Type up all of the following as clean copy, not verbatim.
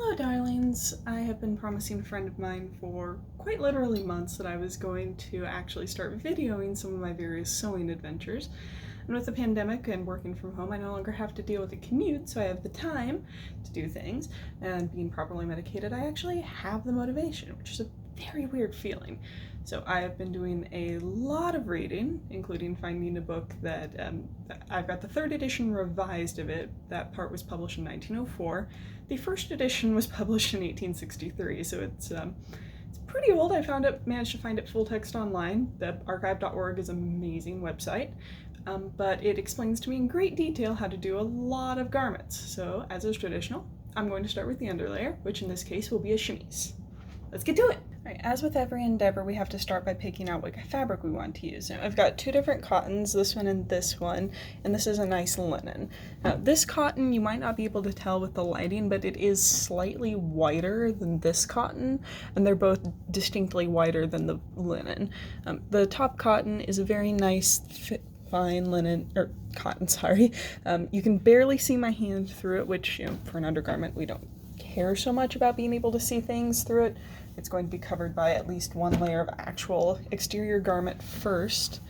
Hello darlings, I have been promising a friend of mine for quite literally months that I was going to actually start videoing some of my various sewing adventures. And with the pandemic and working from home, I no longer have to deal with a commute, so I have the time to do things. And being properly medicated, I actually have the motivation, which is a very weird feeling. So I have been doing a lot of reading, including finding a book that I've got the 3rd edition revised of it. That part was published in 1904. The 1st edition was published in 1863, so it's pretty old. Managed to find it full text online. The archive.org is an amazing website, but it explains to me in great detail how to do a lot of garments. So as is traditional, I'm going to start with the underlayer, which in this case will be a chemise. Let's get to it! Alright, as with every endeavor, we have to start by picking out what fabric we want to use. Now, I've got 2 different cottons, this one and this one, and this is a nice linen. Now, this cotton, you might not be able to tell with the lighting, but it is slightly whiter than this cotton, and they're both distinctly whiter than the linen. The top cotton is a very nice, fine linen, or cotton, sorry. You can barely see my hand through it, which, for an undergarment, we don't care so much about being able to see things through it. It's going to be covered by at least 1 layer of actual exterior garment first,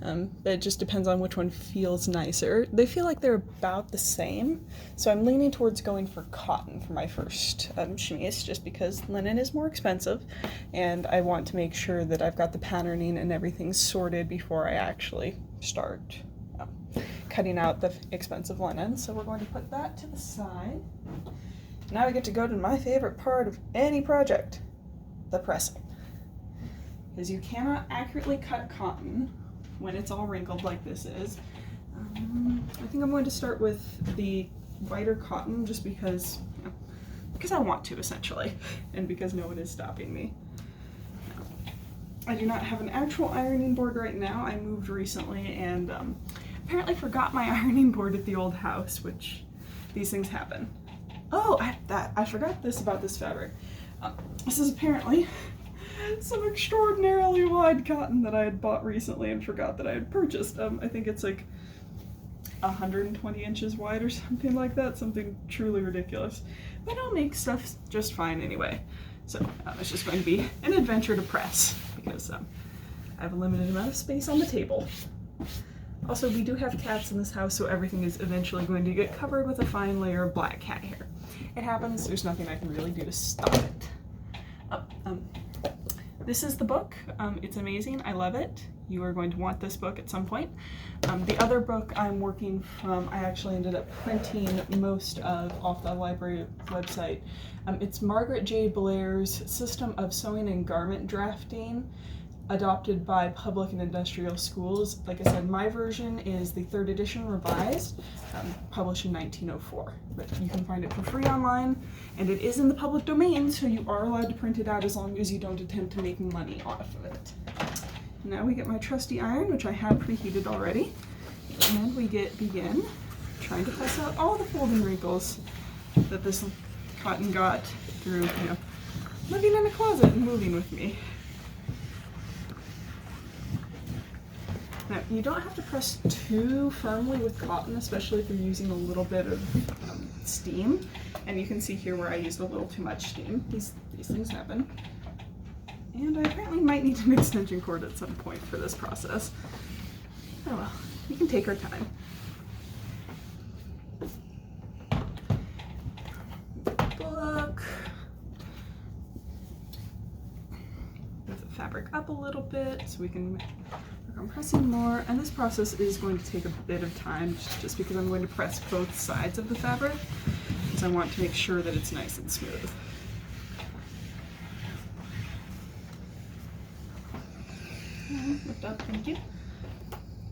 but it just depends on which one feels nicer. They feel like they're about the same, so I'm leaning towards going for cotton for my first chemise, just because linen is more expensive, and I want to make sure that I've got the patterning and everything sorted before I actually start cutting out the expensive linen. So we're going to put that to the side. Now we get to go to my favorite part of any project, the pressing. Because you cannot accurately cut cotton when it's all wrinkled like this is. I think I'm going to start with the whiter cotton just because I want to, essentially, and because no one is stopping me. I do not have an actual ironing board right now. I moved recently and apparently forgot my ironing board at the old house, which these things happen. Oh, I forgot this about this fabric. This is apparently some extraordinarily wide cotton that I had bought recently and forgot that I had purchased. I think it's like 120 inches wide or something like that, something truly ridiculous. But I'll make stuff just fine anyway. So it's just going to be an adventure to press because I have a limited amount of space on the table. Also, we do have cats in this house, so everything is eventually going to get covered with a fine layer of black cat hair. It happens, there's nothing I can really do to stop it. This is the book. It's amazing, I love it. You are going to want this book at some point. The other book I'm working from, I actually ended up printing most of off the library website. It's Margaret J. Blair's System of Sewing and Garment Drafting, adopted by public and industrial schools. Like I said, my version is the 3rd edition revised, published in 1904. But you can find it for free online, and it is in the public domain, so you are allowed to print it out as long as you don't attempt to make money off of it. Now we get my trusty iron, which I have preheated already, and we begin trying to press out all the folding wrinkles that this cotton got through, living in a closet and moving with me. Now, you don't have to press too firmly with cotton, especially if you're using a little bit of steam. And you can see here where I used a little too much steam. These things happen. And I apparently might need an extension cord at some point for this process. Oh well, we can take our time. Book. Move the fabric up a little bit so we can I'm pressing more, and this process is going to take a bit of time just because I'm going to press both sides of the fabric because I want to make sure that it's nice and smooth. Lift up, thank you.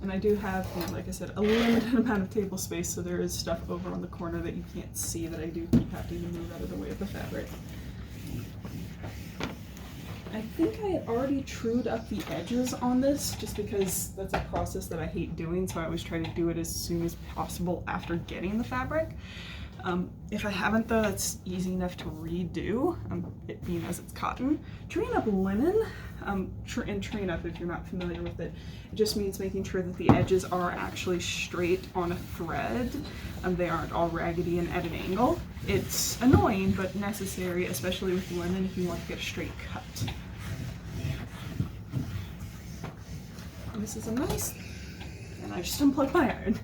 And I do have, like I said, a limited amount of table space, so there is stuff over on the corner that you can't see that I do keep having to move out of the way of the fabric. I think I had already trued up the edges on this just because that's a process that I hate doing, so I always try to do it as soon as possible after getting the fabric. If I haven't though, that's easy enough to redo, it being as it's cotton. Treeing up linen, and treeing up, if you're not familiar with it, it just means making sure that the edges are actually straight on a thread, they aren't all raggedy and at an angle. It's annoying but necessary, especially with linen if you want to get a straight cut. And this is a nice, and I just unplugged my iron.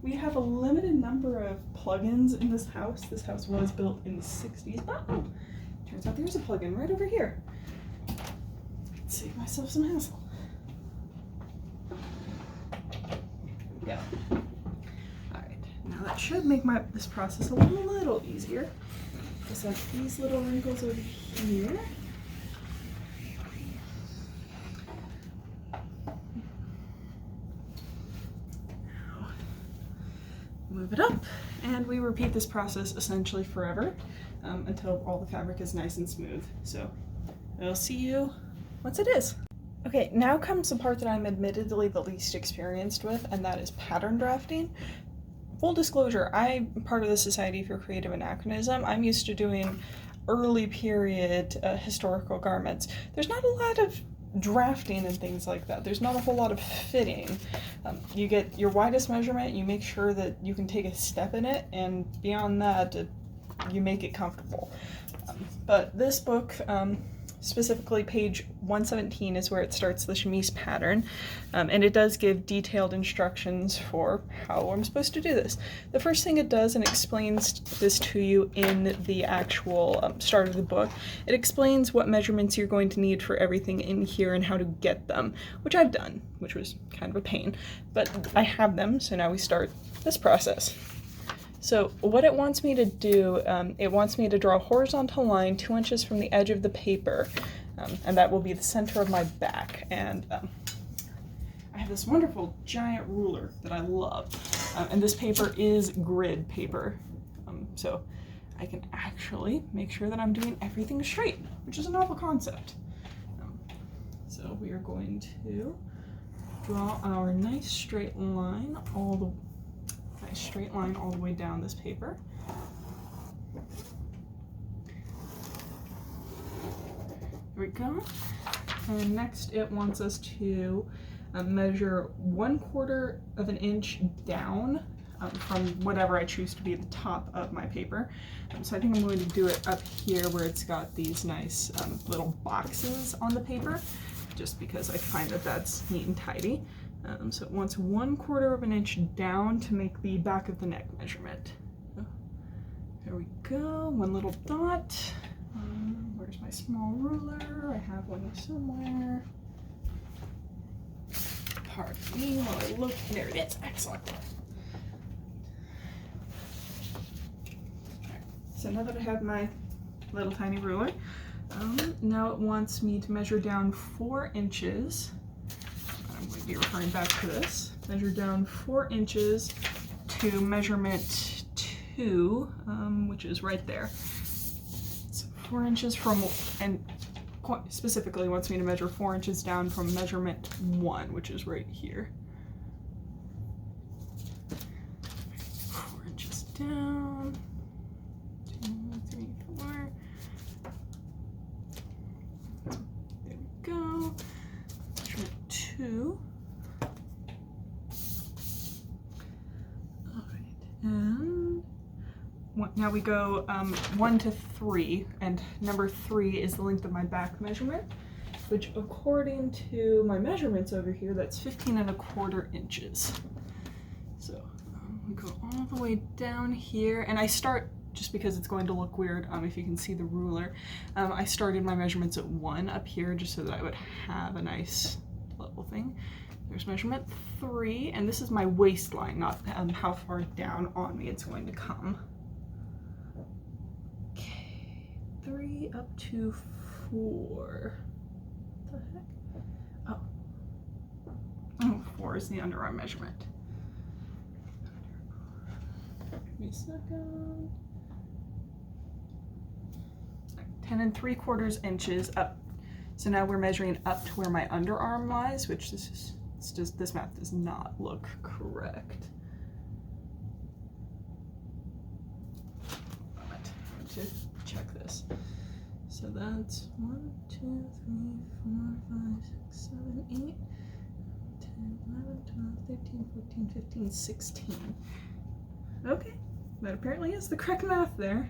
We have a limited number of plugins in this house. This house was built in the 60s, but oh, turns out there's a plugin right over here. Save myself some hassle. Yeah. Alright, now that should make this process a little easier. Just have these little wrinkles over here. Now, move it up, and we repeat this process essentially forever until all the fabric is nice and smooth. So I'll see you once it is. Okay, now comes the part that I'm admittedly the least experienced with, and that is pattern drafting. Full disclosure, I'm part of the Society for Creative Anachronism. I'm used to doing early period historical garments. There's not a lot of drafting and things like that. There's not a whole lot of fitting. You get your widest measurement, you make sure that you can take a step in it, and beyond that, you make it comfortable. But this book, specifically page 117 is where it starts the chemise pattern, and it does give detailed instructions for how I'm supposed to do this. The first thing it does, and explains this to you in the actual start of the book, it explains what measurements you're going to need for everything in here and how to get them, which I've done, which was kind of a pain, but I have them, so now we start this process. So what it wants me to do, it wants me to draw a horizontal line 2 inches from the edge of the paper, and that will be the center of my back. And I have this wonderful giant ruler that I love, and this paper is grid paper, so I can actually make sure that I'm doing everything straight, which is a novel concept. So we are going to draw our nice straight line all the way down this paper. Here we go. And next it wants us to measure 1/4 of an inch down from whatever I choose to be the top of my paper. So I think I'm going to do it up here where it's got these nice little boxes on the paper, just because I find that that's neat and tidy. So it wants 1/4 of an inch down to make the back of the neck measurement. There we go, one little dot. Where's my small ruler? I have one somewhere. Pardon me while I look. There it is, excellent. Right. So now that I have my little tiny ruler, now it wants me to measure down 4 inches. I'm going to be referring back to this. Measure down 4 inches to measurement 2, which is right there. So 4 inches from, and quite specifically wants me to measure 4 inches down from measurement 1, which is right here. 4 inches down. 2, 3, 4. There we go. Measurement 2. Alright, and now we go 1 to 3, and number 3 is the length of my back measurement, which according to my measurements over here, that's 15¼ inches. So we go all the way down here, and I start, just because it's going to look weird if you can see the ruler, I started my measurements at 1 up here just so that I would have a nice level thing. There's measurement 3, and this is my waistline, not how far down on me it's going to come. Okay, 3 up to 4. What the heck? Oh, 4 is the underarm measurement. Give me a second. 10¾ inches up. So now we're measuring up to where my underarm lies, which this math does not look correct. Moment, I have to check this. So that's 1, 2, 3, 4, 5, 6, 7, 8, 10, 11, 12, 13, 14, 15, 16. Okay, that apparently is the correct math there.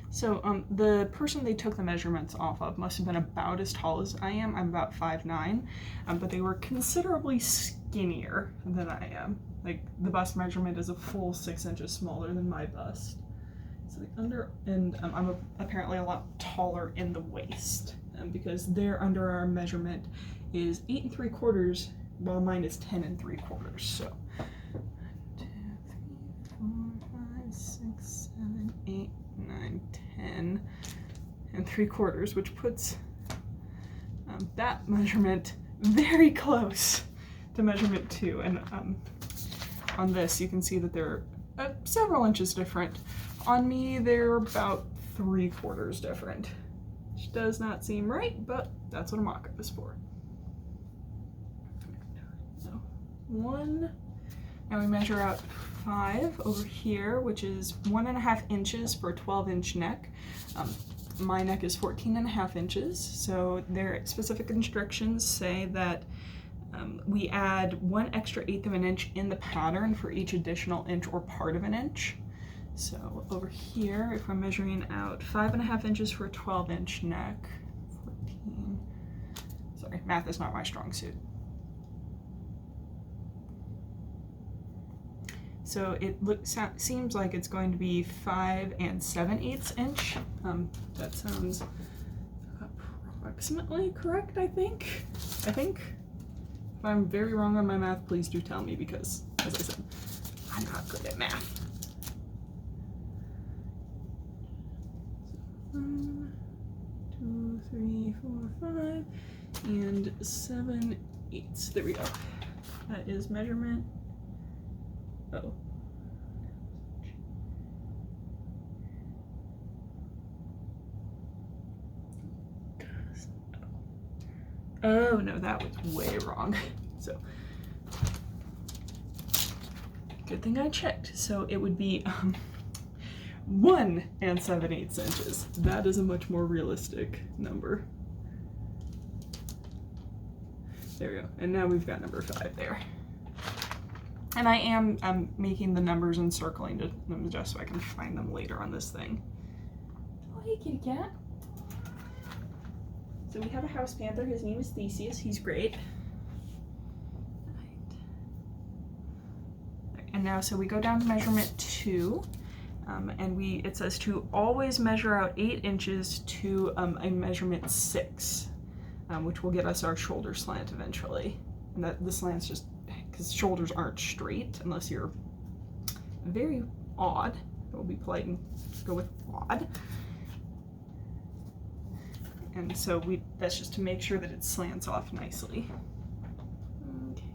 So, the person they took the measurements off of must have been about as tall as I am. I'm about 5'9", but they were considerably skinnier than I am. Like, the bust measurement is a full 6 inches smaller than my bust. So I'm apparently a lot taller in the waist, because their underarm measurement is 8 3/4, while mine is 10 3/4. So 1, 2, 3, 4, 5, 6, 7, 8, 9, 10 3/4, which puts that measurement very close to measurement 2. And on this, you can see that they're several inches different. On me, they're about 3/4 different, which does not seem right, but that's what a mock-up is for. So 1, now we measure out 5 over here, which is 1.5 inches for a 12-inch neck. My neck is 14.5 inches, so their specific instructions say that we add 1 extra 1/8 of an inch in the pattern for each additional inch or part of an inch. So over here, if we're measuring out 5.5 inches for a 12-inch neck, 14, sorry, math is not my strong suit. So it seems like it's going to be 5 7/8 inch. That sounds approximately correct, I think. If I'm very wrong on my math, please do tell me, because, as I said, I'm not good at math. 1, 2, 3, 4, 5, and 7/8. There we go. That is measurement. Oh. Oh no, that was way wrong. So, good thing I checked. So it would be 1 7/8 inches. That is a much more realistic number. There we go. And now we've got number 5 there. And I'm making the numbers and circling them just so I can find them later on this thing. Oh, hey, kitty cat. So we have a house panther. His name is Theseus. He's great. And now, so we go down to measurement 2, and it says to always measure out 8 inches to a measurement 6, which will get us our shoulder slant eventually. And the slant's just because shoulders aren't straight unless you're very odd. We'll be polite and go with odd. And so that's just to make sure that it slants off nicely. Okay.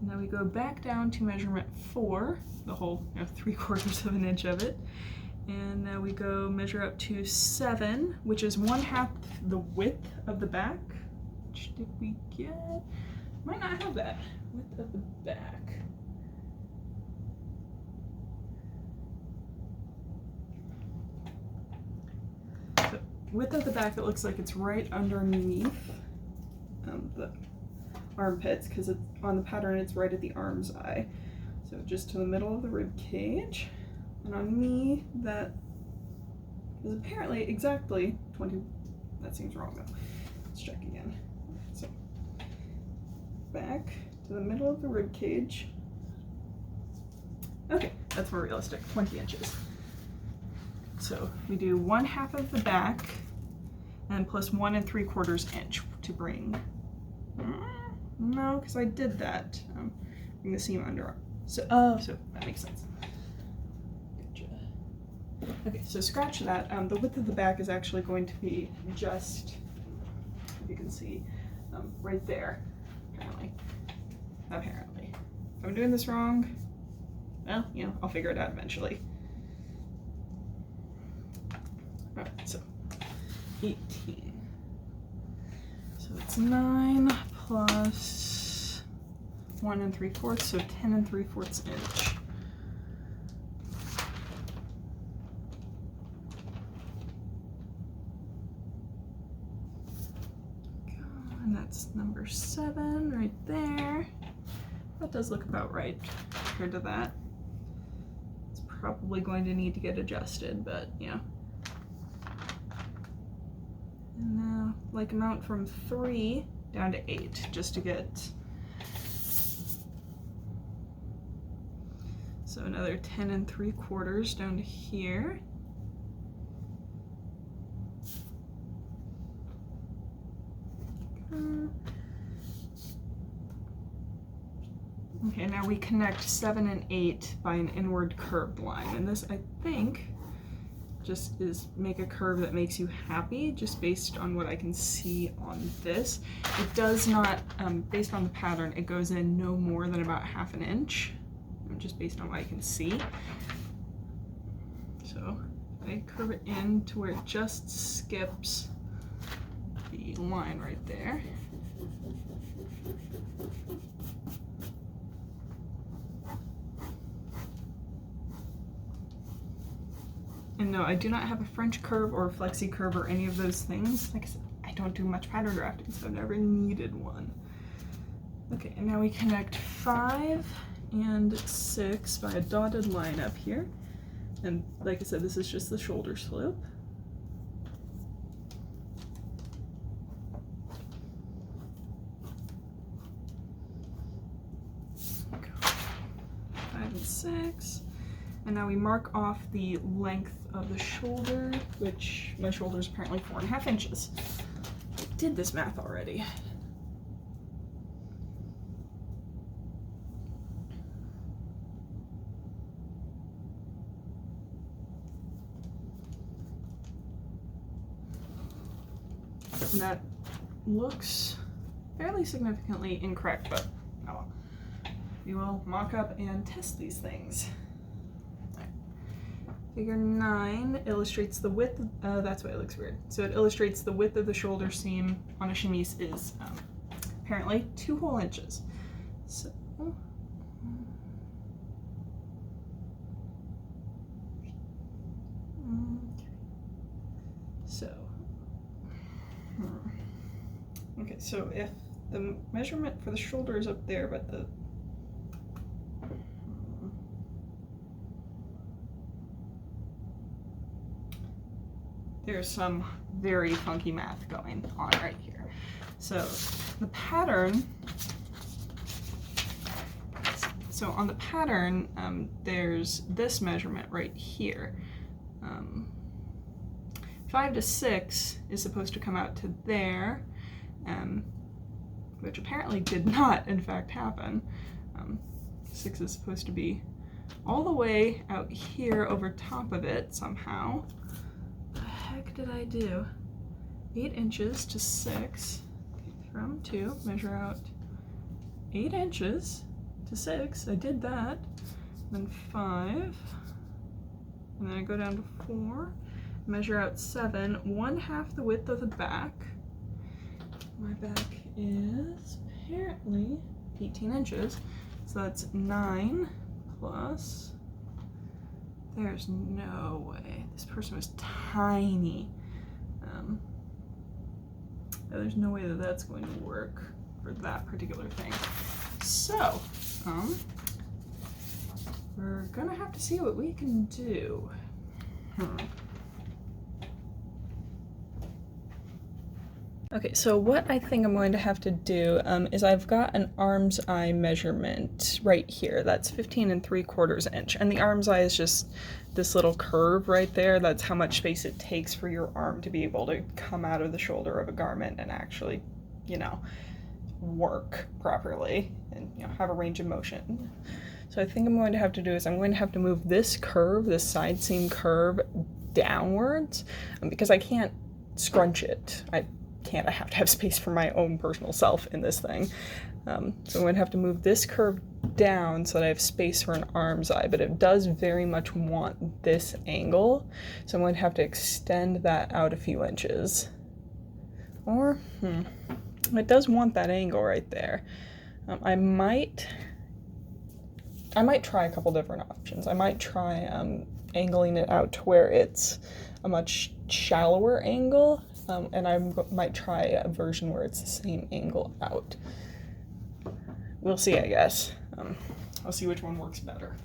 Now we go back down to measurement 4, the whole 3/4 of an inch of it. And now we go measure up to 7, which is 1/2 the width of the back. Which did we get? Might not have that. Width of the back. So width of the back, it looks like it's right underneath the armpits, because it's on the pattern, it's right at the arm's eye. So just to the middle of the rib cage. And on me, that is apparently exactly 20. That seems wrong though. Let's check again. So back to the middle of the rib cage. Okay, that's more realistic, 20 inches. So we do 1/2 of the back and plus 1 3/4 inch to bring, no, because I did that, bring the seam under. So that makes sense. Gotcha. Okay, so scratch that. The width of the back is actually going to be just, if you can see, right there, apparently. If I'm doing this wrong, well, I'll figure it out eventually. Alright, so 18. So it's 9 plus 1 3/4, so 10 3/4 inch. that's number 7 right there. That does look about right compared to that. It's probably going to need to get adjusted, but yeah. And now, like, amount from 3 down to 8, just to get, so another 10 3/4 down to here. Okay, now we connect 7 and 8 by an inward curved line, and this, I think, just is make a curve that makes you happy, just based on what I can see on this. It does not, based on the pattern, it goes in no more than about 1/2 inch, just based on what I can see. So I curve it in to where it just skips the line right there. And no, I do not have a French curve or a flexi curve or any of those things. Like I said, I don't do much pattern drafting, so I've never needed one. Okay, and now we connect 5 and 6 by a dotted line up here. And like I said, this is just the shoulder slope. Go. 5 and 6. And now we mark off the length of the shoulder, which my shoulder is apparently 4.5 inches. I did this math already. And that looks fairly significantly incorrect, but oh well. We will mock up and test these things. Figure 9 illustrates the width, that's why it looks weird. So it illustrates the width of the shoulder seam on a chemise is apparently 2 whole inches. So, okay, so if the measurement for the shoulder is up there, but the there's some very funky math going on right here. So the pattern, so on the pattern, there's this measurement right here. 5 to 6 is supposed to come out to there, which apparently did not, in fact, happen. 6 is supposed to be all the way out here over top of it somehow. What the heck did I do? 8 inches to 6. From 2, measure out 8 inches to 6. I did that. Then 5. And then I go down to 4. Measure out 7, 1/2 the width of the back. My back is apparently 18 inches. So that's 9 plus, there's no way. This person was tiny. There's no way that that's going to work for that particular thing. So, we're gonna have to see what we can do. Okay, so what I think I'm going to have to do is I've got an arm's eye measurement right here. That's 15 3/4 inch. And the arm's eye is just this little curve right there. That's how much space it takes for your arm to be able to come out of the shoulder of a garment and actually, you know, work properly and, you know, have a range of motion. So I think I'm going to have to do is I'm going to have to move this curve, this side seam curve, downwards because I can't scrunch it. I have to have space for my own personal self in this thing. So I'm going to have to move this curve down so that I have space for an arm's eye, but it does very much want this angle. So I'm going to have to extend that out a few inches. Or, it does want that angle right there. I might try a couple different options. I might try angling it out to where it's a much shallower angle. and I might try a version where it's the same angle out. We'll see, I guess. I'll see which one works better.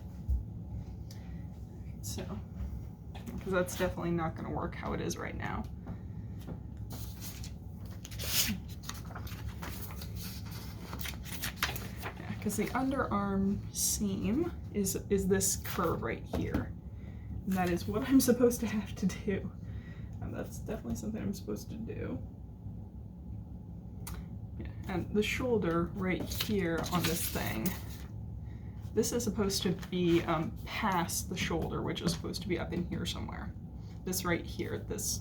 So, because that's definitely not going to work how it is right now. Because the underarm seam is this curve right here. And that is what I'm supposed to have to do. And that's definitely something I'm supposed to do. Yeah. And the shoulder right here on this thing, this is supposed to be past the shoulder, which is supposed to be up in here somewhere. This right here, this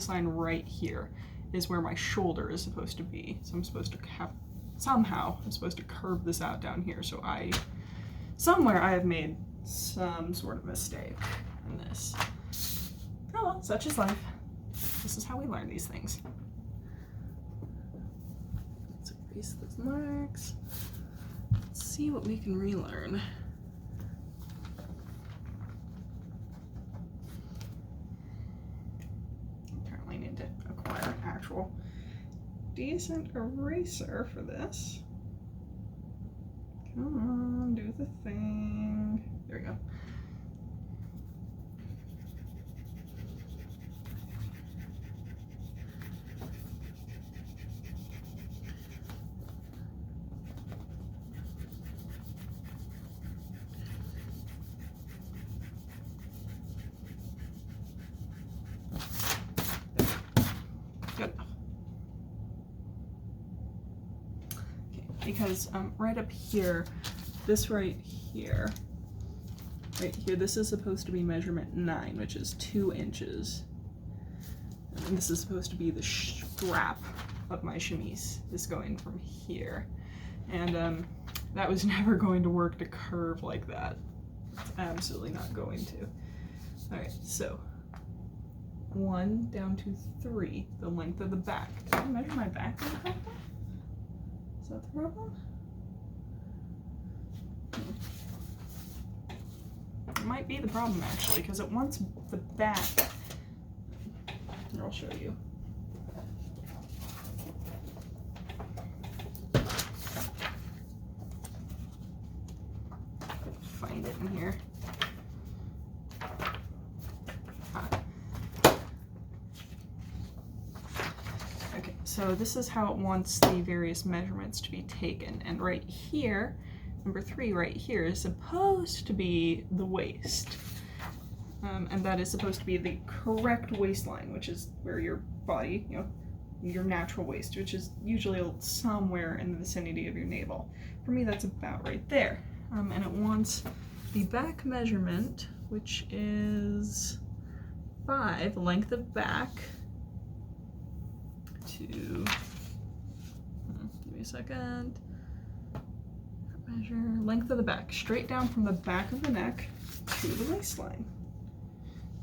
line right here is where my shoulder is supposed to be. So I'm supposed to have, somehow, I'm supposed to curve this out down here. So somewhere I have made some sort of mistake in this. Oh well, such is life. This is how we learn these things. Let's erase those marks. Let's see what we can relearn. Apparently need to acquire an actual decent eraser for this. Come on, do the thing. There we go. Good enough. Okay, because right up here, this right here, this is supposed to be measurement 9, which is 2 inches. And this is supposed to be the strap of my chemise, this going from here. And that was never going to work to curve like that. It's absolutely not going to. All right, so 1 down to 3, the length of the back. Did I measure my back incorrectly? Is that the problem? It might be the problem actually, because it wants the back. Here, I'll show you. Find it in here. Okay, so this is how it wants the various measurements to be taken, and right here, number 3 right here is supposed to be the waist. And that is supposed to be the correct waistline, which is where your body, your natural waist, which is usually somewhere in the vicinity of your navel. For me, that's about right there. And it wants the back measurement, which is 5, length of back, to, give me a second, measure, length of the back, straight down from the back of the neck to the waistline.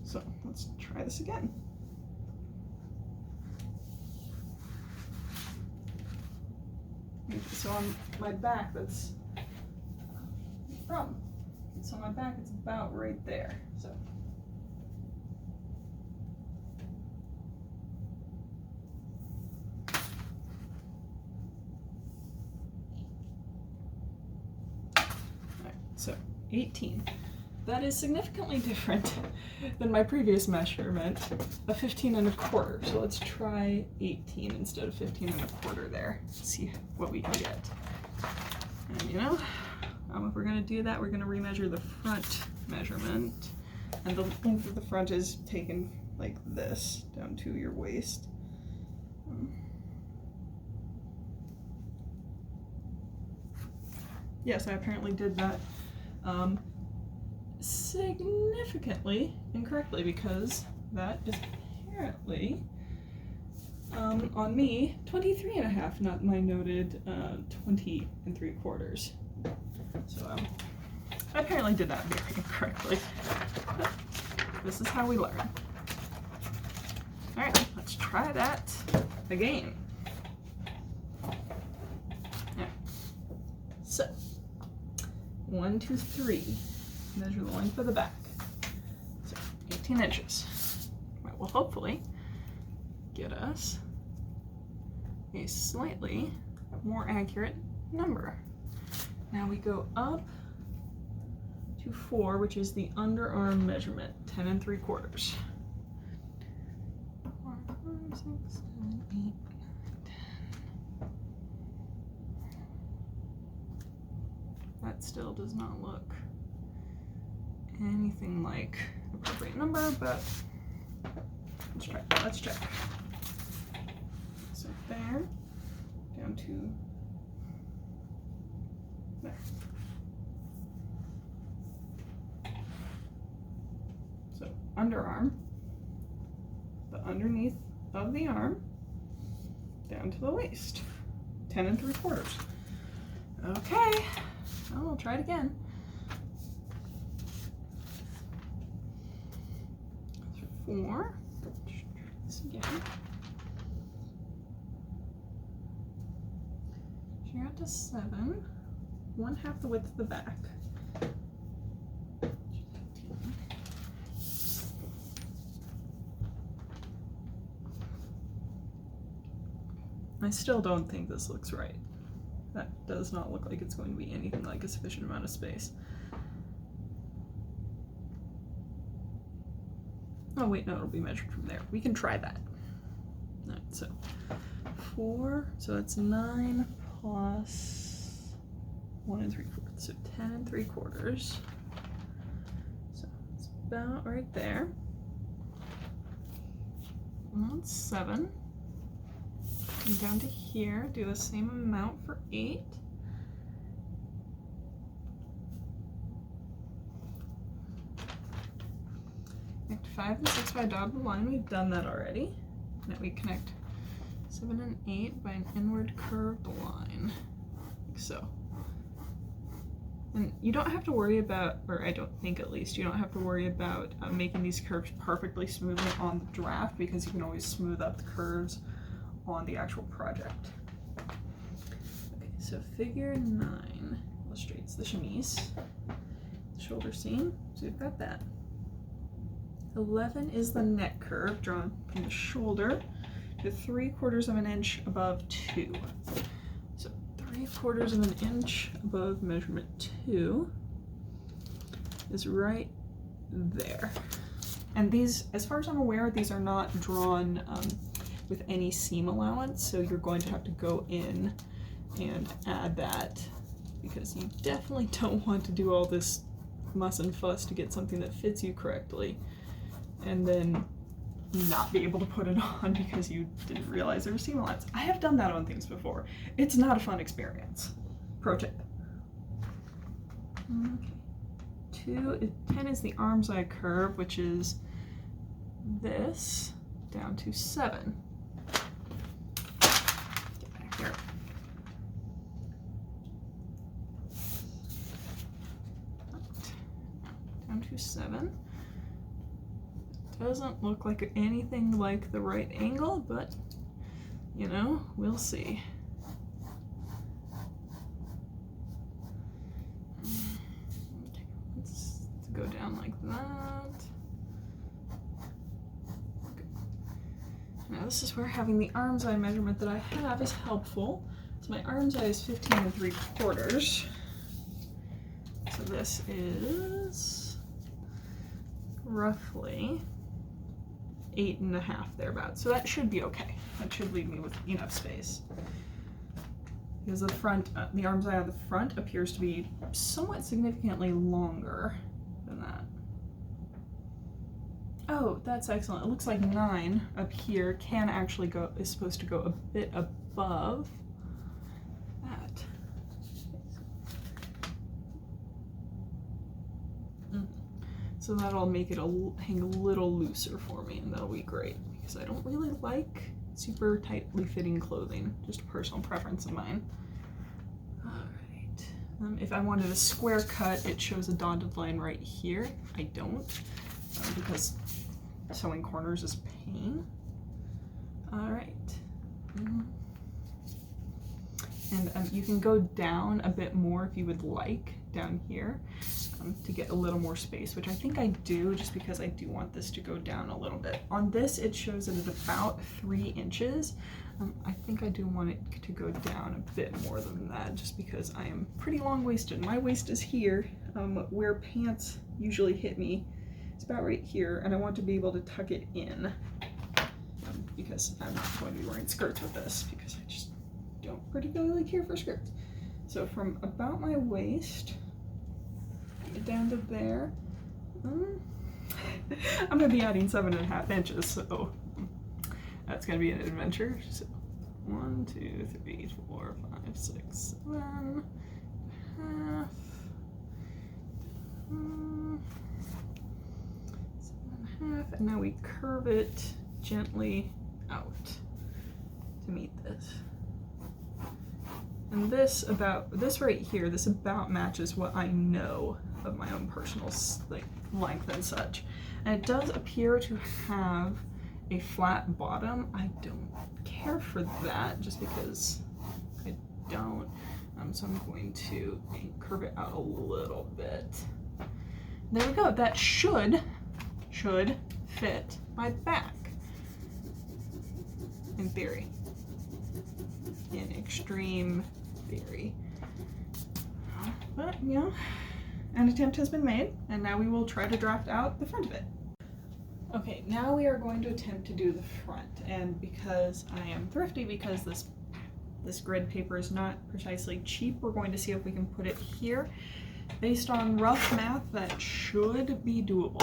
So let's try this again. So on my back, that's the problem. So on my back, it's about right there. So. So 18. That is significantly different than my previous measurement of 15 1/4. So let's try 18 instead of 15 1/4 there. See what we can get. And if we're gonna do that, we're gonna remeasure the front measurement. And the length of the front is taken like this, down to your waist. Yes, I apparently did that significantly incorrectly, because that is apparently on me 23 1/2, not my noted 20 3/4. So I apparently did that very incorrectly. But this is how we learn. All right, let's try that again. Yeah. So 1 2 3. Measure the length of the back. So 18 inches. Well, hopefully get us a slightly more accurate number. Now we go up to 4, which is the underarm measurement, 10 3/4. 4, 5, 6, 7, 8, 9, 10. That still does not look anything like an appropriate number, but let's try. Let's check. So there, down to there. So underarm, the underneath of the arm, down to the waist, 10 3/4. Okay, well, we'll try it again. 4. This again. So you're up to 7. 1/2 the width of the back. I still don't think this looks right. That does not look like it's going to be anything like a sufficient amount of space. Oh wait, no, it'll be measured from there. We can try that. All right, so 4, so that's 9 plus 1 3/4, so 10 3/4. So it's about right there. And that's 7. And down to here, do the same amount for 8. Connect 5 and 6 by a dotted line. We've done that already. Now we connect 7 and 8 by an inward curved line, like so. And you don't have to worry about, or I don't think at least, you don't have to worry about making these curves perfectly smoothly on the draft, because you can always smooth up the curves on the actual project. Okay, so figure 9 illustrates the chemise, the shoulder seam, so we've got that. 11 is the neck curve drawn from the shoulder to 3/4 of an inch above 2. So 3/4 of an inch above measurement 2 is right there. And these, as far as I'm aware, these are not drawn with any seam allowance, so you're going to have to go in and add that, because you definitely don't want to do all this muss and fuss to get something that fits you correctly and then not be able to put it on because you didn't realize there was seam allowance. I have done that on things before. It's not a fun experience. Pro tip. Okay. 10 is the arm's eye curve, which is this down to 7. Get back here. Down to 7. Doesn't look like anything like the right angle, but you know, we'll see. Okay, let's go down like that. Okay. Now this is where having the arm's eye measurement that I have is helpful. So my arm's eye is 15 3/4. So this is roughly 8.5 thereabouts. So that should be okay. That should leave me with enough space. Because the front, the arm's eye on the front appears to be somewhat significantly longer than that. Oh, that's excellent. It looks like 9 up here can actually go, is supposed to go a bit above that. So that'll make it hang a little looser for me, and that'll be great, because I don't really like super tightly fitting clothing, just a personal preference of mine. Alright, if I wanted a square cut, it shows a dotted line right here. I don't, because sewing corners is pain. Alright. And you can go down a bit more if you would like, down here. to get a little more space, which I think I do, just because I do want this to go down a little bit. On this, it shows it at about 3 inches. I think I do want it to go down a bit more than that, just because I am pretty long-waisted. My waist is here, where pants usually hit me. It's about right here, and I want to be able to tuck it in, because I'm not going to be wearing skirts with this, because I just don't particularly care for skirts. So from about my waist down to there, I'm going to be adding 7.5 inches, so that's going to be an adventure. So 1, 2, 3, 4, 5, 6, 7, half, 7.5, and now we curve it gently out to meet this. And this right here, this about matches what I know of my own personal length and such. And it does appear to have a flat bottom. I don't care for that, just because I don't. So I'm going to curve it out a little bit. There we go. That should fit my back, in theory. In extreme theory. But, yeah, an attempt has been made, and now we will try to draft out the front of it. Okay, now we are going to attempt to do the front, and because I am thrifty, because this grid paper is not precisely cheap, we're going to see if we can put it here. Based on rough math, that should be doable.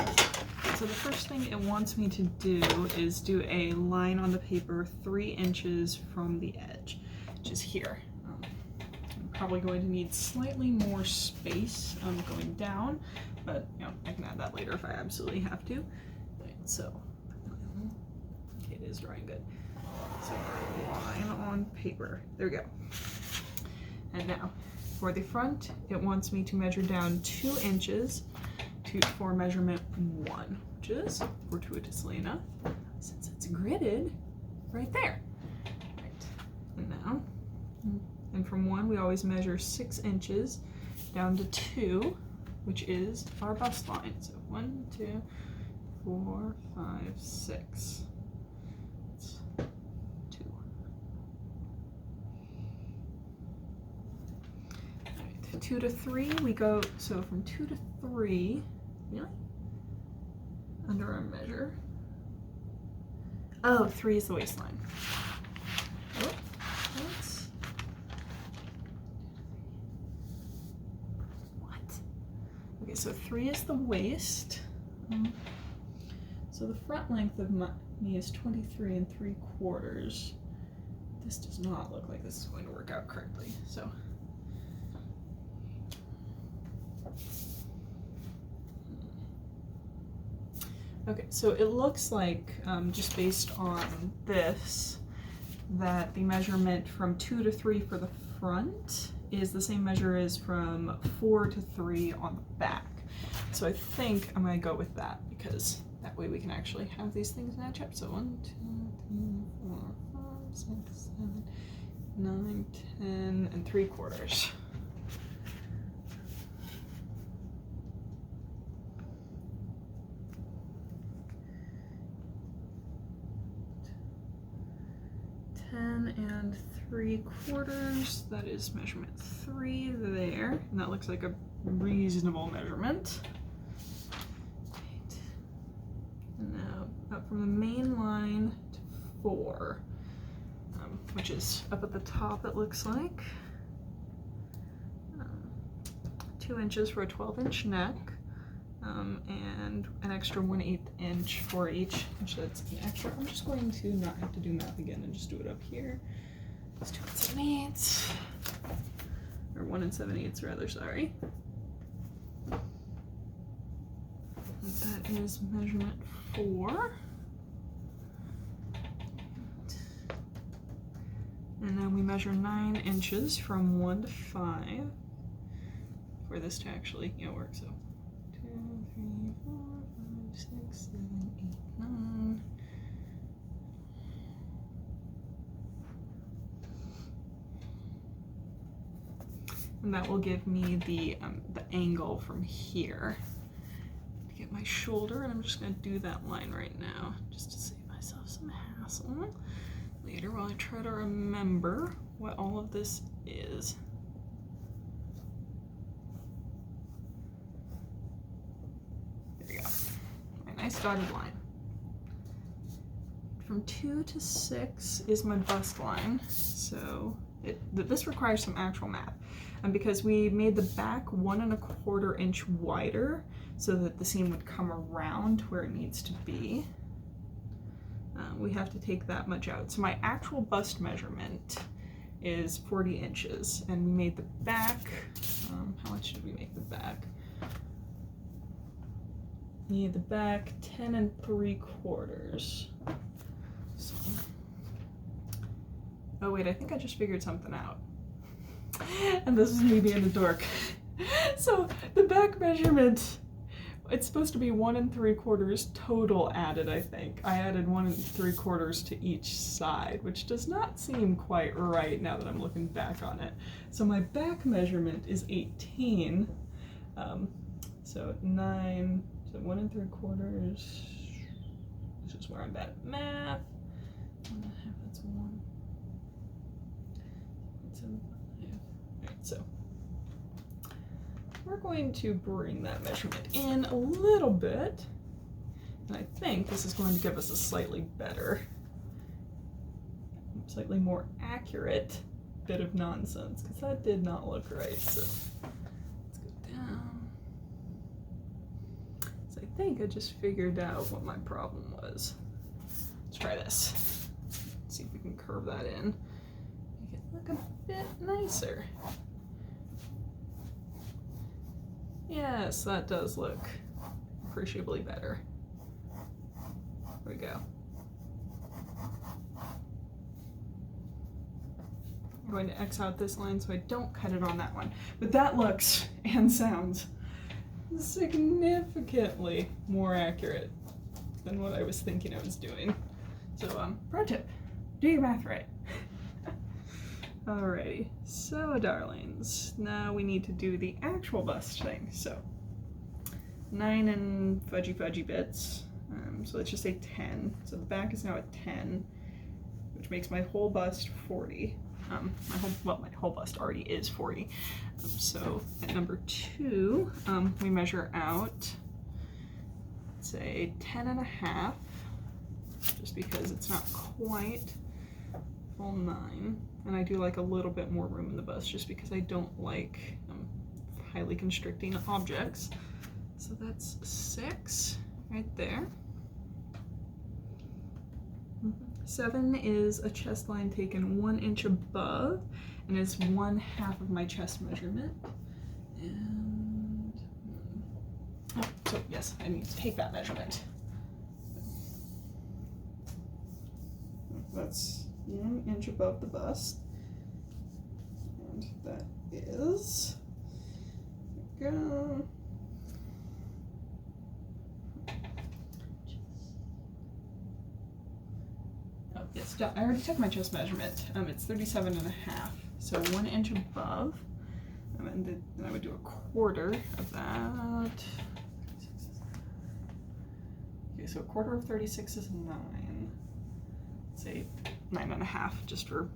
So the first thing it wants me to do is do a line on the paper 3 inches from the edge, which is here. I'm probably going to need slightly more space going down, but I can add that later if I absolutely have to. Right, so okay, it is drying good. So line on paper. There we go. And now for the front, it wants me to measure down 2 inches for measurement 1, which is fortuitously enough, since it's gridded right there. Right, and now, and from 1 we always measure 6 inches down to 2, which is our bust line. So 1, 2, 4, 5, 6. That's 2. Right, 2 to 3 we go. So from 2 to 3. Really? Under our measure. Oh, 3 is the waistline. Oh, what? Okay, so 3 is the waist. So the front length of me is 23 3/4. This does not look like this is going to work out correctly. So. Okay, so it looks like, just based on this, that the measurement from 2 to 3 for the front is the same measure as from 4 to 3 on the back. So I think I'm going to go with that, because that way we can actually have these things match up. So 1, 2, 3, 4, 5, 6, 7, 9, 10 3/4. and 3/4, that is measurement 3 there, and that looks like a reasonable measurement. Right. And now up from the main line to 4, which is up at the top, it looks like. 2 inches for a 12-inch neck, and an extra 1/8 inch for each inch that's an extra. I'm just going to not have to do math again and just do it up here. It's 2 7/8, or 1 7/8 rather, sorry. That is measurement 4. And then we measure 9 inches from 1 to 5 for this to actually work. So 2, 3, 4, 5, 6, 7, 8, 9. and that will give me the angle from here to get my shoulder, and I'm just going to do that line right now just to save myself some hassle later while I try to remember what all of this is. There we go. A nice dotted line. From 2 to 6 is my bust line, so this requires some actual math. And because we made the back 1 1/4 inch wider so that the seam would come around where it needs to be, we have to take that much out. So my actual bust measurement is 40 inches, and we made the back, how much did we make the back? We made the back 10 3/4. So, oh wait, I think I just figured something out. And this is me being a dork. So the back measurement, it's supposed to be 1 3/4 total added, I think. I added 1 3/4 to each side, which does not seem quite right now that I'm looking back on it. So my back measurement is 18. So 9, so 1 3/4. This is where I'm bad at math. 1 1/2, that's 1. 7, 5. Alright, so we're going to bring that measurement in a little bit, and I think this is going to give us a slightly better, slightly more accurate bit of nonsense, because that did not look right. So let's go down. So I think I just figured out what my problem was. Let's try this. See if we can curve that in, make it look a bit nicer. Yes, that does look appreciably better. There we go. I'm going to X out this line so I don't cut it on that one. But that looks and sounds significantly more accurate than what I was thinking I was doing. So, pro tip, do your math right. Alrighty, so darlings, now we need to do the actual bust thing. So 9 and fudgy bits, so let's just say 10. So the back is now at 10, which makes my whole bust 40. My whole bust already is 40. So at number 2, we measure out, say 10 and a half, just because it's not quite full 9. And I do like a little bit more room in the bust just because I don't like highly constricting objects. So that's 6 right there. 7 is a chest line taken 1 inch above, and it's 1/2 of my chest measurement. And so yes, I need to take that measurement. That's 1 inch above the bust, and that is, there we go. Oh yes, I already took my chest measurement. It's 37 and a half, so 1 inch above, and then I would do 1/4 of that. Okay, so 1/4 of 36 is 9. Say 9 and a half, just for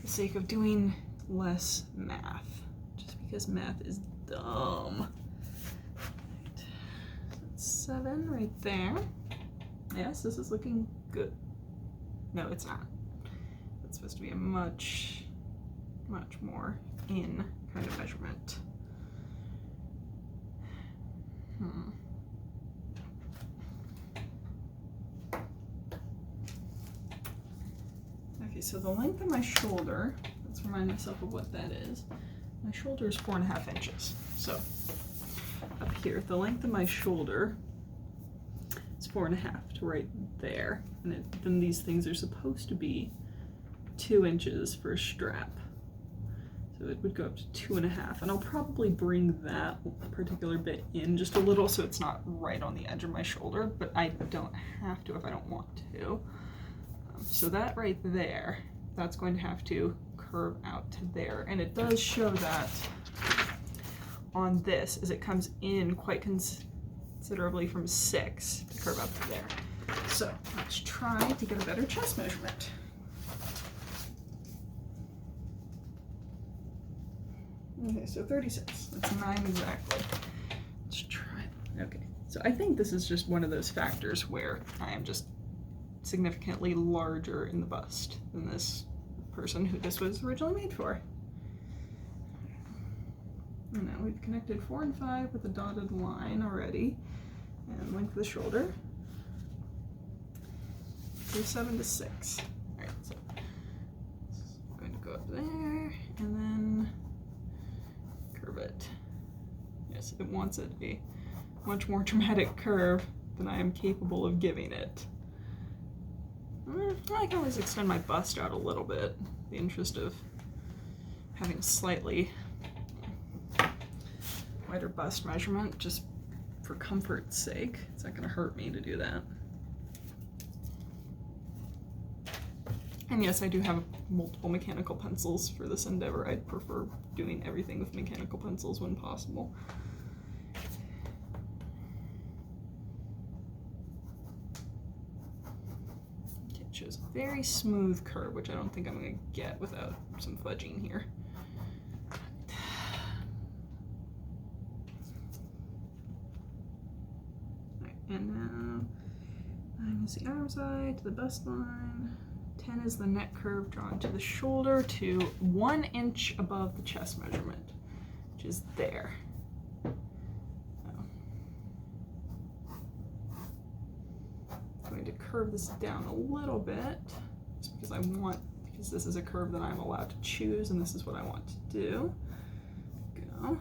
the sake of doing less math, just because math is dumb. Right. That's 7 right there. Yes, this is looking good. No, it's not. It's supposed to be a much more in kind of measurement. Okay, so the length of my shoulder, let's remind myself of what that is. My shoulder is 4 1/2 inches. So up here, the length of my shoulder is 4 1/2 to right there. And then these things are supposed to be 2 inches for a strap. So it would go up to 2 1/2. And I'll probably bring that particular bit in just a little so it's not right on the edge of my shoulder, but I don't have to if I don't want to. So that right there, that's going to have to curve out to there. And it does show that on this, as it comes in quite considerably from 6 to curve up to there. So let's try to get a better chest measurement. Okay, so 36. That's 9 exactly. Let's try. Okay, so I think this is just one of those factors where I am just significantly larger in the bust than this person who this was originally made for. And now we've connected 4 and 5 with a dotted line already, and length of the shoulder. 7 to 6. All right, so I'm going to go up there and then curve it. Yes, it wants it a much more dramatic curve than I am capable of giving it. I can always extend my bust out a little bit, in the interest of having a slightly wider bust measurement, just for comfort's sake. It's not going to hurt me to do that. And yes, I do have multiple mechanical pencils for this endeavor. I'd prefer doing everything with mechanical pencils when possible. It shows a very smooth curve, which I don't think I'm going to get without some fudging here. Alright, and now 9 is the arm side to the bust line. 10 is the neck curve drawn to the shoulder to 1 inch above the chest measurement, which is there. So, I'm going to curve this down a little bit, just because this is a curve that I'm allowed to choose, and this is what I want to do. Go.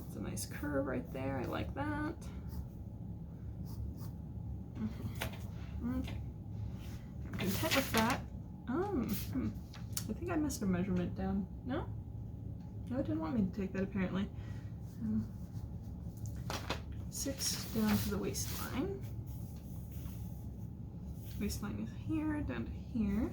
It's a nice curve right there. I like that. Okay. Content with that. I think I missed a measurement down. No, it didn't want me to take that apparently. 6 down to the waistline. Waistline is here, down to here.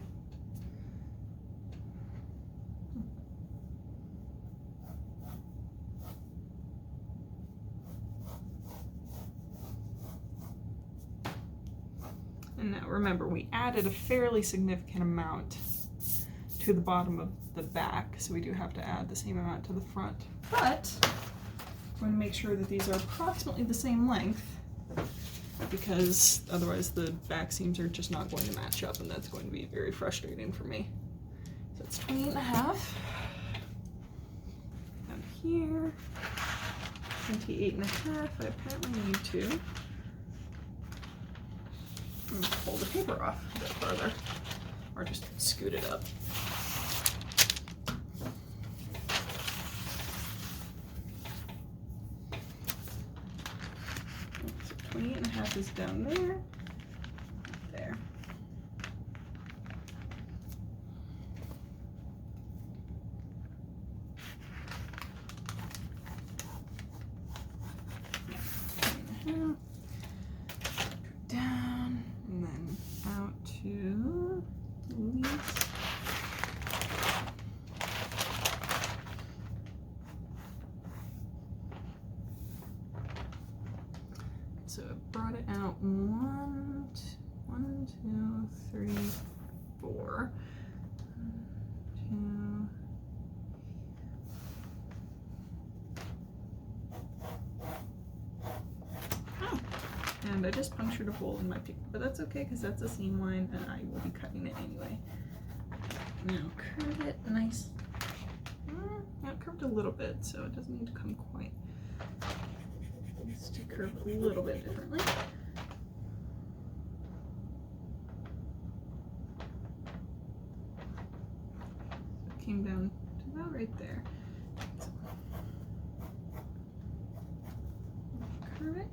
And now remember, we added a fairly significant amount to the bottom of the back, so we do have to add the same amount to the front. But I'm going to make sure that these are approximately the same length, because otherwise the back seams are just not going to match up, and that's going to be very frustrating for me. So it's 28 and a half. Down here, 28 and a half. I apparently need to pull the paper off a bit further, or just scoot it up. So 28 and a half is down there, there. Down. And then out to Louise. So I brought it out 1, 2, 3, 4. 2. And I just punctured a hole in my paper, but that's okay because that's a seam line and I will be cutting it anyway. Now curve it nice. It curved a little bit, so it doesn't need to come quite. It needs to curve a little bit differently. So it came down to about right there. So curve it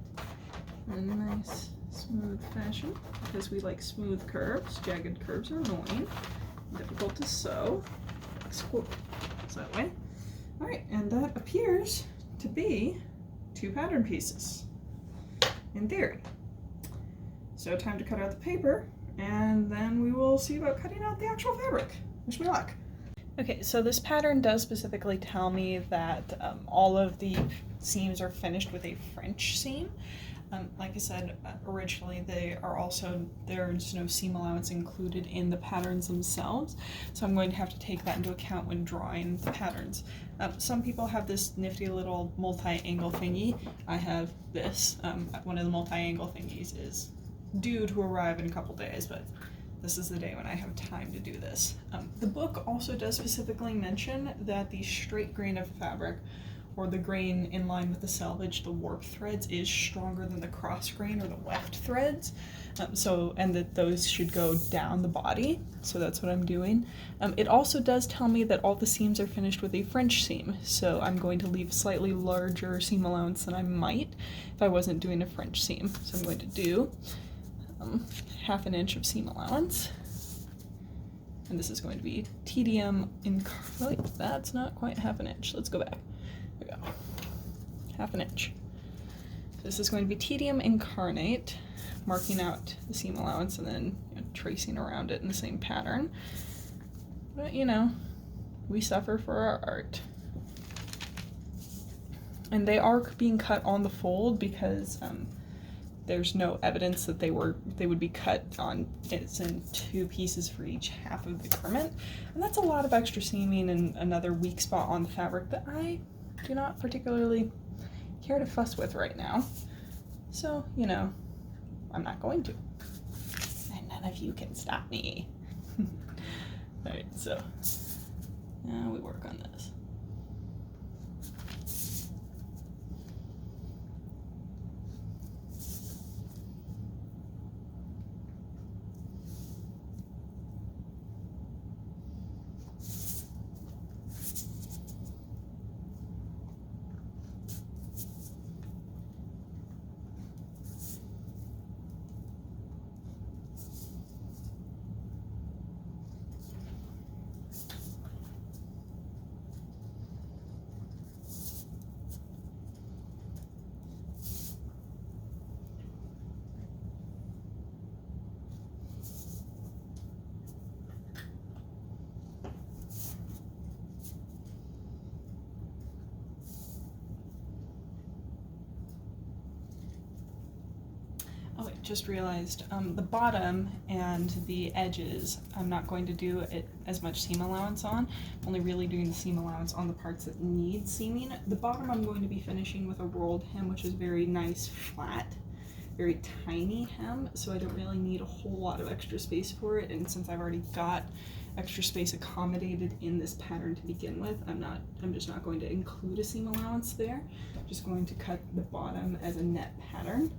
in a nice smooth fashion, because we like smooth curves. Jagged curves are annoying, difficult to sew. Squoop. It's that way. All right, and that appears to be 2 pattern pieces, in theory. So time to cut out the paper, and then we will see about cutting out the actual fabric. Wish me luck. Okay, so this pattern does specifically tell me that all of the seams are finished with a French seam. Like I said, originally there's no seam allowance included in the patterns themselves, so I'm going to have to take that into account when drawing the patterns. Some people have this nifty little multi-angle thingy. I have this. One of the multi-angle thingies is due to arrive in a couple days, but this is the day when I have time to do this. The book also does specifically mention that the straight grain of fabric, or the grain in line with the selvage, the warp threads, is stronger than the cross grain or the weft threads. And that those should go down the body. So that's what I'm doing. It also does tell me that all the seams are finished with a French seam. So I'm going to leave a slightly larger seam allowance than I might if I wasn't doing a French seam. So I'm going to do 1/2 inch of seam allowance, and this is going to be tedium wait, that's not quite 1/2 inch. Let's go back. There we go. 1/2 inch. This is going to be tedium incarnate, marking out the seam allowance and then tracing around it in the same pattern. But we suffer for our art. And they are being cut on the fold because there's no evidence that they would be cut on. It's in 2 pieces for each half of the garment, and that's a lot of extra seaming and another weak spot on the fabric that I do not particularly care to fuss with right now. So, I'm not going to. And none of you can stop me. Alright, so now we work on this. Just realized the bottom and the edges I'm not going to do as much seam allowance on. I'm only really doing the seam allowance on the parts that need seaming. The bottom I'm going to be finishing with a rolled hem, which is very nice, flat, very tiny hem, so I don't really need a whole lot of extra space for it. And since I've already got extra space accommodated in this pattern to begin with, I'm just not going to include a seam allowance there. I'm just going to cut the bottom as a net pattern.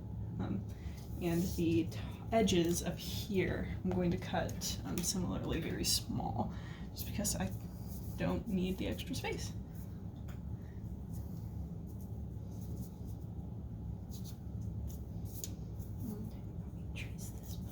And the edges of here, I'm going to cut similarly very small, just because I don't need the extra space. Trace this back.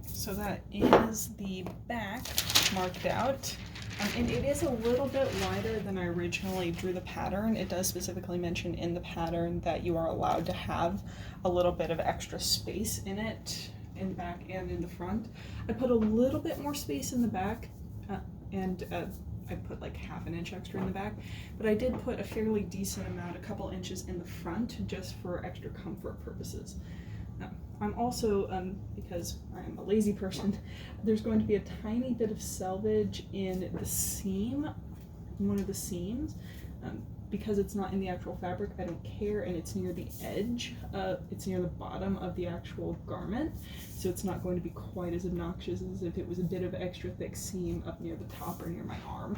So that is the back marked out. And it is a little bit wider than I originally drew the pattern. It does specifically mention in the pattern that you are allowed to have a little bit of extra space in it, in the back and in the front. I put a little bit more space in the back, and I put like 1/2 inch extra in the back, but I did put a fairly decent amount, a couple inches in the front, just for extra comfort purposes. I'm also, because I'm a lazy person, there's going to be a tiny bit of selvage in the seam, in one of the seams. Because it's not in the actual fabric, I don't care, and it's near the edge, it's near the bottom of the actual garment, so it's not going to be quite as obnoxious as if it was a bit of extra thick seam up near the top or near my arm.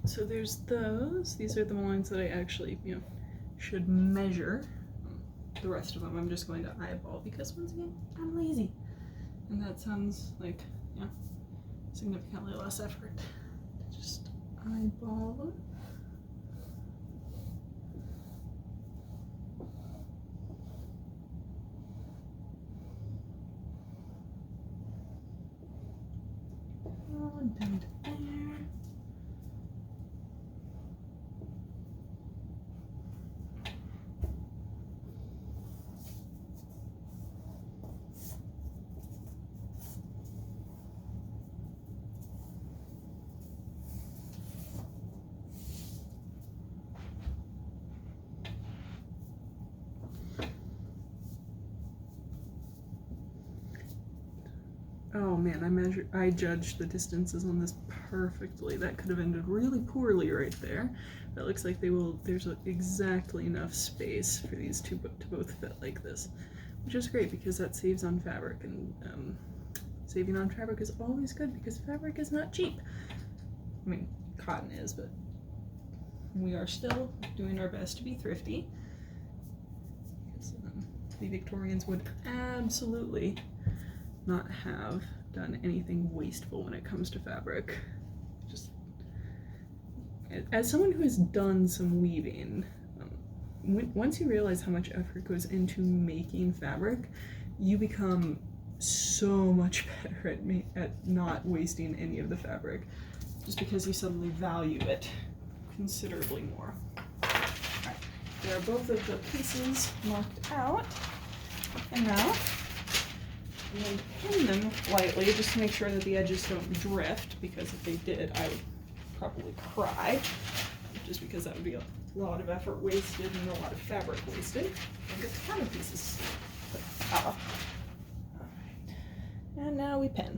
So there's those. These are the ones that I actually, should measure. The rest of them I'm just going to eyeball because, once again, I'm lazy. And that sounds like, significantly less effort to just eyeball them. Down to there. Oh man, I judged the distances on this perfectly. That could have ended really poorly right there. That looks like there's exactly enough space for these two to both fit like this, which is great because that saves on fabric, and saving on fabric is always good because fabric is not cheap. I mean, cotton is, but we are still doing our best to be thrifty. Because, the Victorians would absolutely not have done anything wasteful when it comes to fabric. Just as someone who has done some weaving, once you realize how much effort goes into making fabric, you become so much better at not wasting any of the fabric, just because you suddenly value it considerably more. Alright, there are both of the pieces marked out, and now I'm going to pin them lightly just to make sure that the edges don't drift, because if they did, I would probably cry, just because that would be a lot of effort wasted and a lot of fabric wasted. I'll get the counter pieces put off. Alright, and now we pin.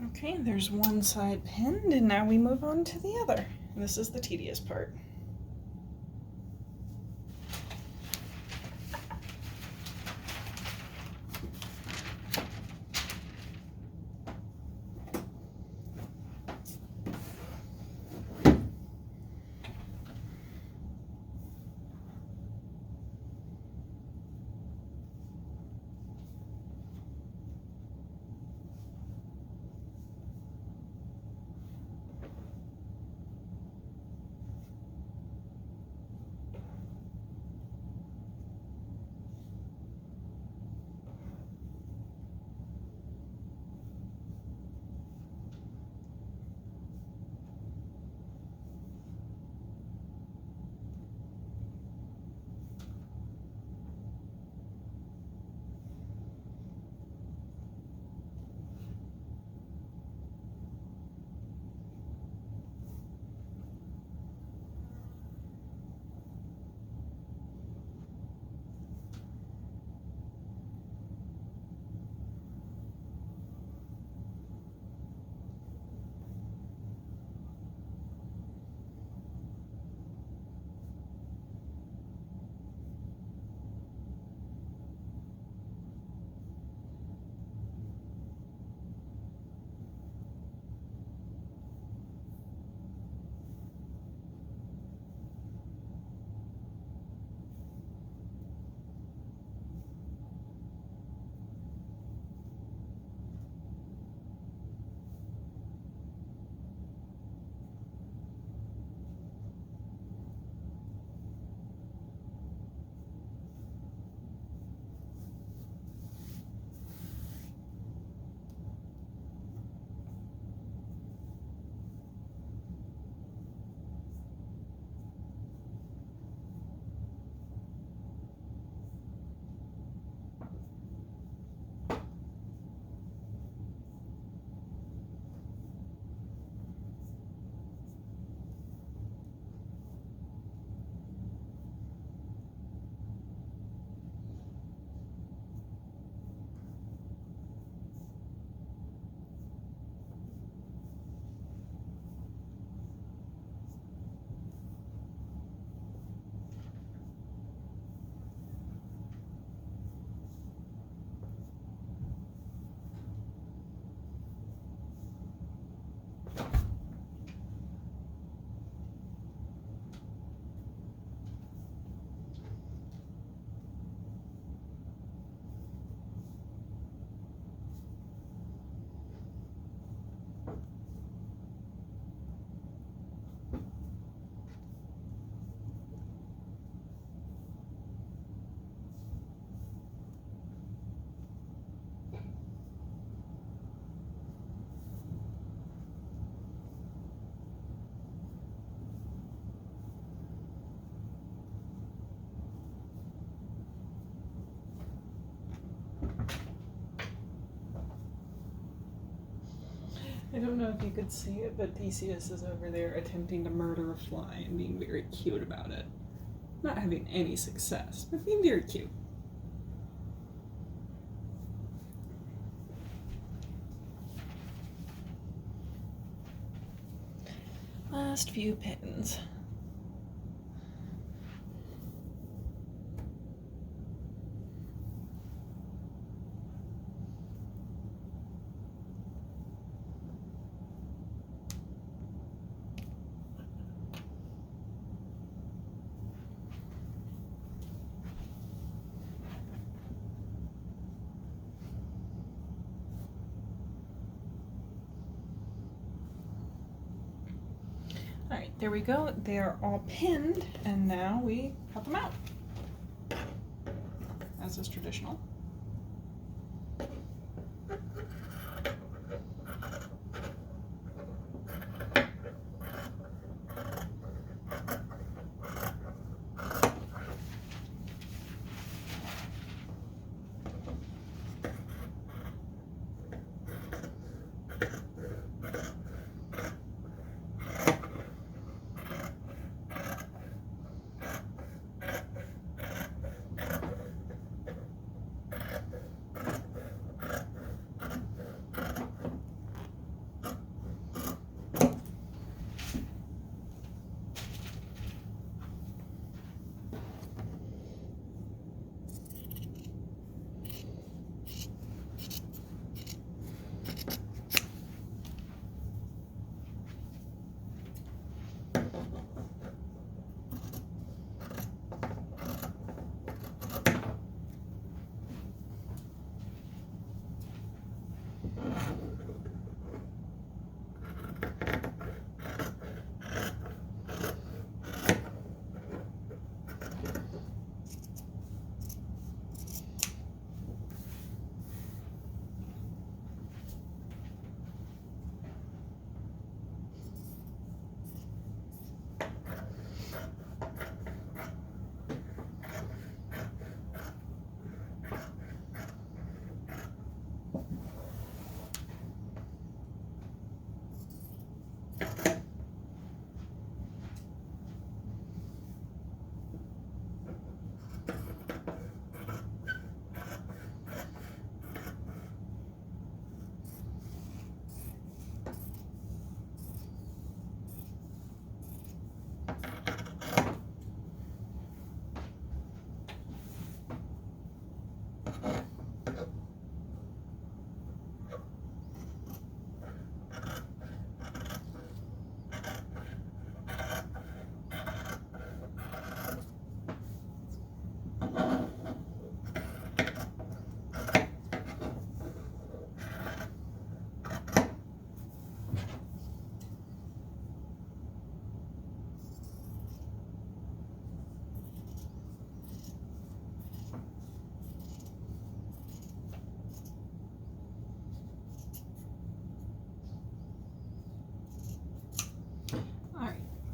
Okay, there's one side pinned, and now we move on to the other. And this is the tedious part. I don't know if you could see it, but Theseus is over there attempting to murder a fly and being very cute about it. Not having any success, but being very cute. Last few pins. Alright, there we go. They are all pinned, and now we cut them out, as is traditional.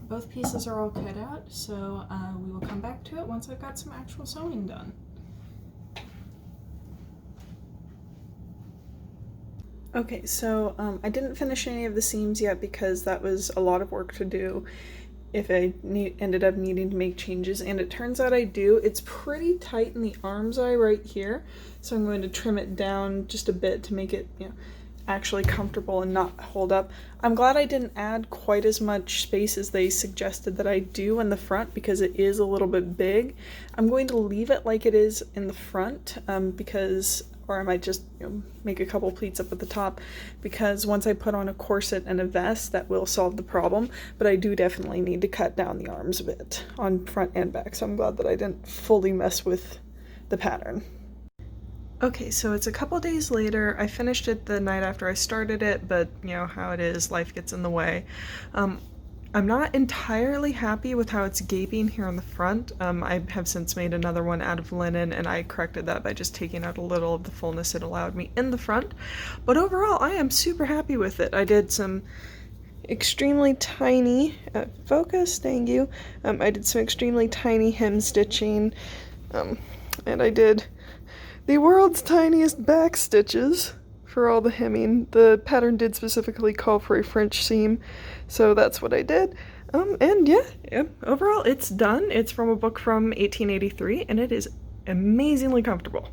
Both pieces are all cut out, so we will come back to it once I've got some actual sewing done. Okay, so I didn't finish any of the seams yet because that was a lot of work to do if I ended up needing to make changes, and it turns out I do. It's pretty tight in the arm's eye right here, so I'm going to trim it down just a bit to make it, actually comfortable and not hold up. I'm glad I didn't add quite as much space as they suggested that I do in the front because it is a little bit big. I'm going to leave it like it is in the front or I might just make a couple pleats up at the top, because once I put on a corset and a vest, that will solve the problem, but I do definitely need to cut down the arms a bit on front and back, so I'm glad that I didn't fully mess with the pattern. Okay, so it's a couple days later. I finished it the night after I started it, but how it is, life gets in the way. I'm not entirely happy with how it's gaping here on the front. I have since made another one out of linen, and I corrected that by just taking out a little of the fullness it allowed me in the front. But overall, I am super happy with it. I did some extremely tiny, focus, thank you. I did some extremely tiny hem stitching, and I did the world's tiniest back stitches for all the hemming. The pattern did specifically call for a French seam, so that's what I did. And yeah, overall it's done. It's from a book from 1883, and it is amazingly comfortable.